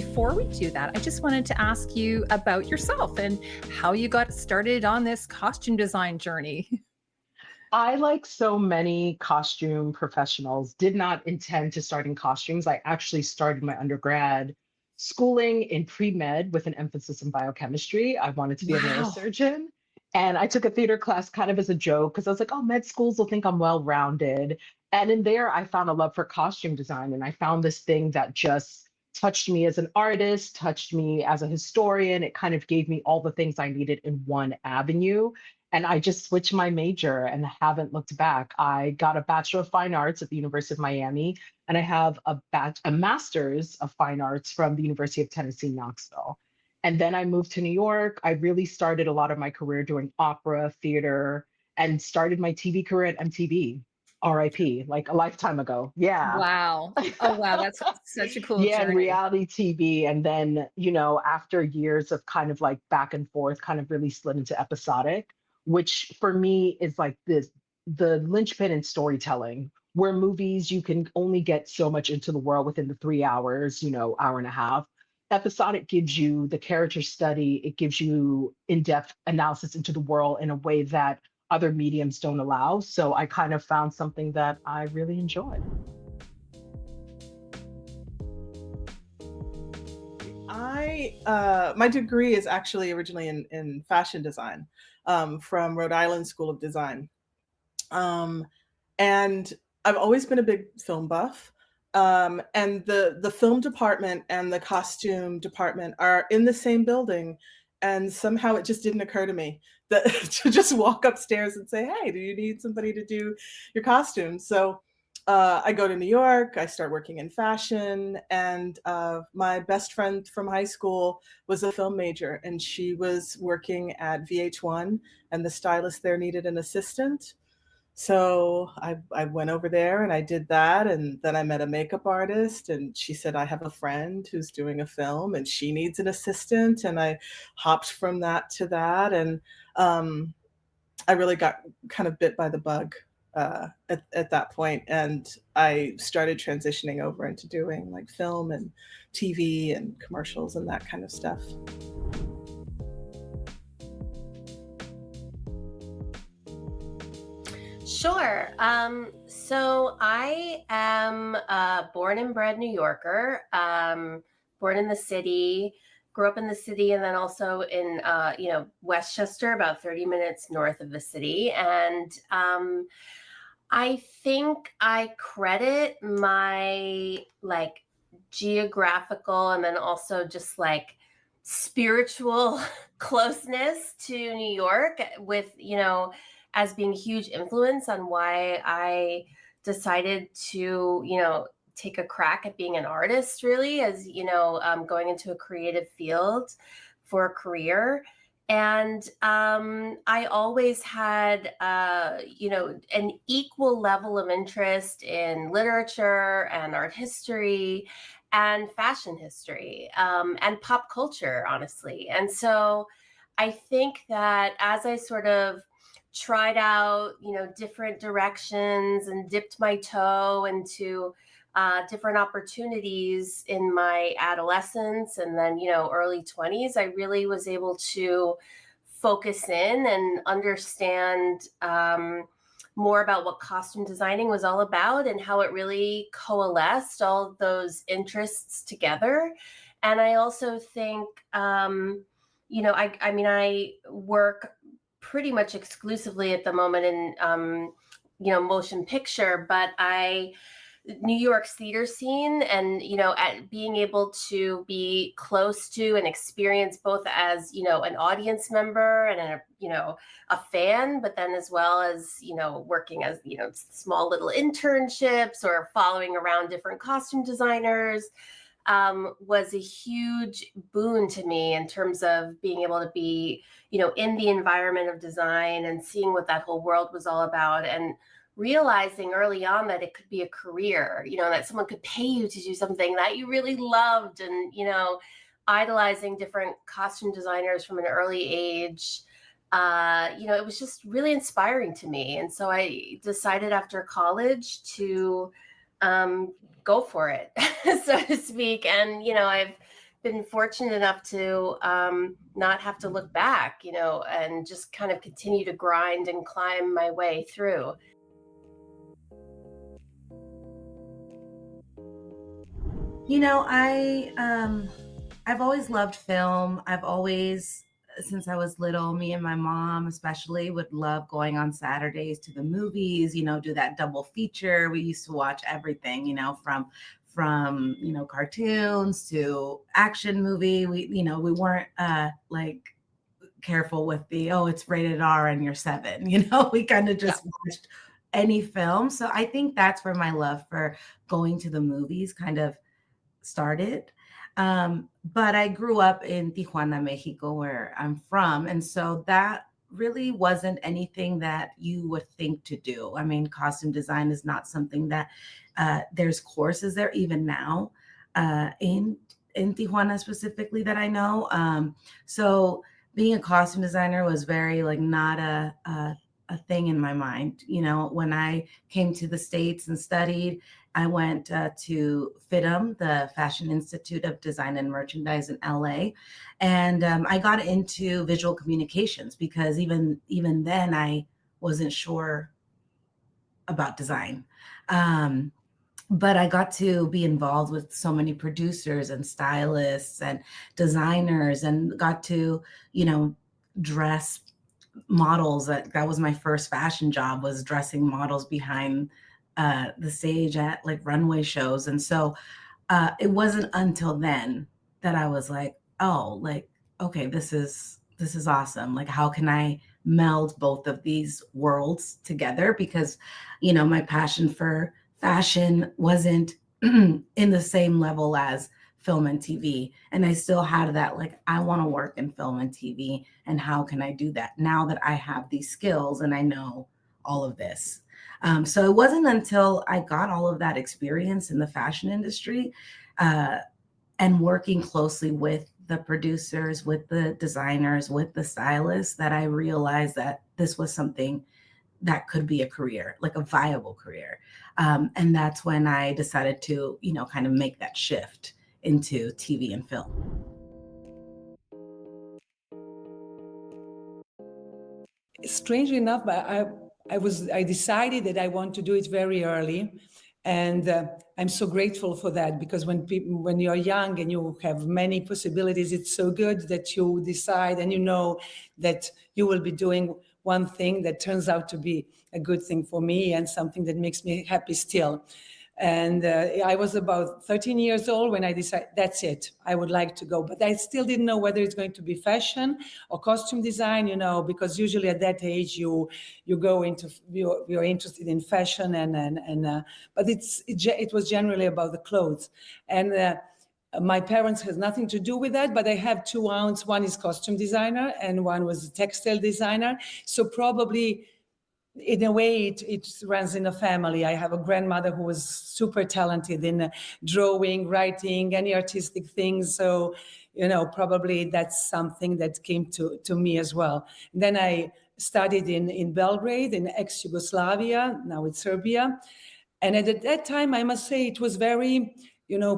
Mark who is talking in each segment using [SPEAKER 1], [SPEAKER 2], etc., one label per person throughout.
[SPEAKER 1] before we do that, I just wanted to ask you about yourself and how you got started on this costume design journey.
[SPEAKER 2] I, like so many costume professionals, did not intend to start in costumes. I actually started my undergrad schooling in pre-med with an emphasis in biochemistry. I wanted to be a
[SPEAKER 1] Wow.
[SPEAKER 2] neurosurgeon. And I took a theater class kind of as a joke because I was like, oh, med schools will think I'm well-rounded. And in there, I found a love for costume design. And I found this thing that just touched me as an artist, touched me as a historian. It kind of gave me all the things I needed in one avenue, and I just switched my major and haven't looked back. I got a Bachelor of Fine Arts at the University of Miami, and I have a Master's of Fine Arts from the University of Tennessee, Knoxville. And then I moved to New York. I really started a lot of my career doing opera, theater, and started my TV career at MTV, RIP, like a lifetime ago. Yeah.
[SPEAKER 1] Wow. Oh, wow. That's such a cool
[SPEAKER 2] Yeah, and
[SPEAKER 1] journey.
[SPEAKER 2] reality TV. And then, after years of kind of like back and forth, kind of really slid into episodic, which for me is like the linchpin in storytelling, where movies you can only get so much into the world within the 3 hours, hour and a half. Episodic gives you the character study, it gives you in-depth analysis into the world in a way that other mediums don't allow. So I kind of found something that I really enjoy.
[SPEAKER 3] My degree is actually originally in fashion design, from Rhode Island School of Design. Um, and I've always been a big film buff. And the film department and the costume department are in the same building. And somehow it just didn't occur to me that to just walk upstairs and say, hey, do you need somebody to do your costumes? So I go to New York, I start working in fashion, and my best friend from high school was a film major, and she was working at VH1, and the stylist there needed an assistant. So I went over there and I did that. And then I met a makeup artist and she said, I have a friend who's doing a film and she needs an assistant. And I hopped from that to that. And um, I really got kind of bit by the bug at that point. And I started transitioning over into doing like film and TV and commercials and that kind of stuff.
[SPEAKER 4] Sure. So I am a born and bred New Yorker, born in the city, grew up in the city, and then also in, Westchester, about 30 minutes north of the city. And I think I credit my like geographical and then also just like spiritual closeness to New York with, as being a huge influence on why I decided to, take a crack at being an artist, really, as, going into a creative field for a career. And I always had, an equal level of interest in literature and art history and fashion history, and pop culture, honestly. And so I think that as I sort of tried out, different directions and dipped my toe into different opportunities in my adolescence and then, early 20s, I really was able to focus in and understand more about what costume designing was all about and how it really coalesced all of those interests together. And I also think, I mean, I work pretty much exclusively at the moment in, motion picture, but New York's theater scene and, at being able to be close to and experience both as, an audience member and a fan, but then as well as, working as, small little internships or following around different costume designers, was a huge boon to me in terms of being able to be, in the environment of design and seeing what that whole world was all about and realizing early on that it could be a career, that someone could pay you to do something that you really loved and, idolizing different costume designers from an early age. It was just really inspiring to me. And so I decided after college to go for it, so to speak. And, I've been fortunate enough to not have to look back, and just kind of continue to grind and climb my way through.
[SPEAKER 5] I've always loved film. I've always, since I was little, me and my mom especially would love going on Saturdays to the movies, do that double feature. We used to watch everything, from cartoons to action movie. We weren't like careful with it's rated R and you're 7. We kind of just watched any film. So I think that's where my love for going to the movies kind of started. But I grew up in Tijuana, Mexico, where I'm from. And so that really wasn't anything that you would think to do. I mean, costume design is not something that there's courses there even now in Tijuana specifically that I know. So being a costume designer was very like not a thing in my mind. When I came to the States and studied, I went to FITM, the Fashion Institute of Design and Merchandise in LA. And I got into visual communications because even then I wasn't sure about design. But I got to be involved with so many producers and stylists and designers, and got to, dress models. That was my first fashion job, was dressing models behind the stage at like runway shows. And so it wasn't until then that I was like, oh, like, okay, this is awesome. Like, how can I meld both of these worlds together? Because, my passion for fashion wasn't in the same level as film and TV. And I still had that, like, I want to work in film and TV. And how can I do that now that I have these skills and I know all of this? So it wasn't until I got all of that experience in the fashion industry and working closely with the producers, with the designers, with the stylists, that I realized that this was something that could be a career, like a viable career. And that's when I decided to, kind of make that shift into TV and film.
[SPEAKER 6] Strangely enough, I decided that I want to do it very early. And I'm so grateful for that, because when you're young and you have many possibilities, it's so good that you decide and that you will be doing one thing that turns out to be a good thing for me and something that makes me happy still. And I was about 13 years old when I decided, that's it, I would like to go. But I still didn't know whether it's going to be fashion or costume design, because usually at that age you go into, you're interested in fashion but it was generally about the clothes. And my parents has nothing to do with that, but I have 2 aunts. One is costume designer and one was a textile designer. So probably in a way, it runs in a family. I have a grandmother who was super talented in drawing, writing, any artistic things. So, probably that's something that came to me as well. And then I studied in Belgrade, in ex-Yugoslavia, now it's Serbia. And at that time, I must say, it was very,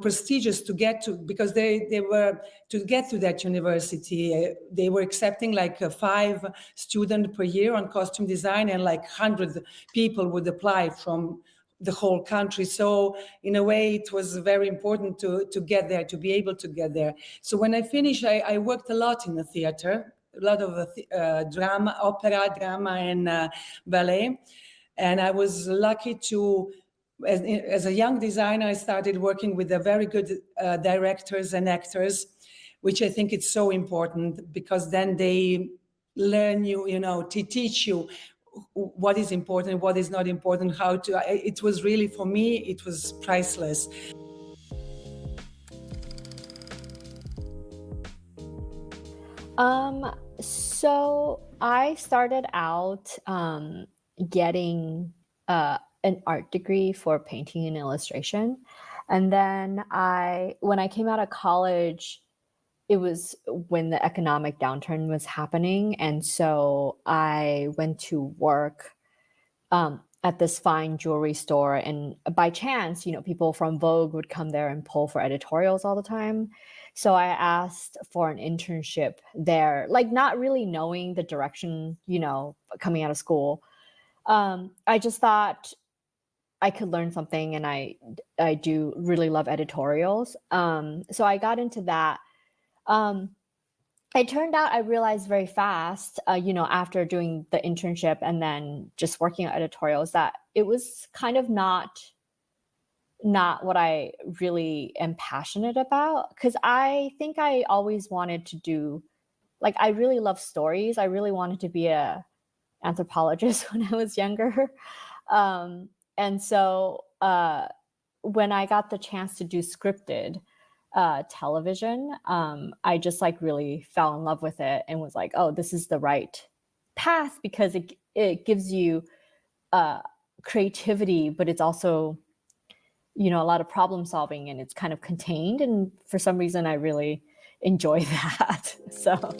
[SPEAKER 6] prestigious to get to, because they were, to get to that university, they were accepting like 5 students per year on costume design, and like 100 people would apply from the whole country. So in a way, it was very important to get there, to be able to get there. So when I finished, I worked a lot in the theater, a lot of drama, opera, drama, and ballet. And I was lucky to, as a young designer, I started working with the very good directors and actors, which I think is so important, because then they learn you, to teach you what is important, what is not important, how to. It was really, for me, it was priceless.
[SPEAKER 7] So I started out getting an art degree for painting and illustration. And then when I came out of college, it was when the economic downturn was happening. And so I went to work at this fine jewelry store. And by chance, people from Vogue would come there and pull for editorials all the time. So I asked for an internship there, like not really knowing the direction, coming out of school. I just thought I could learn something, and I do really love editorials. So I got into that. Um, it turned out I realized very fast, after doing the internship and then just working on editorials, that it was kind of not what I really am passionate about. Because I think I always wanted to do, like, I really love stories. I really wanted to be a anthropologist when I was younger. Um, and so when I got the chance to do scripted television, I just like really fell in love with it and was like, oh, this is the right path, because it gives you creativity, but it's also, a lot of problem solving, and it's kind of contained. And for some reason, I really enjoy that. So.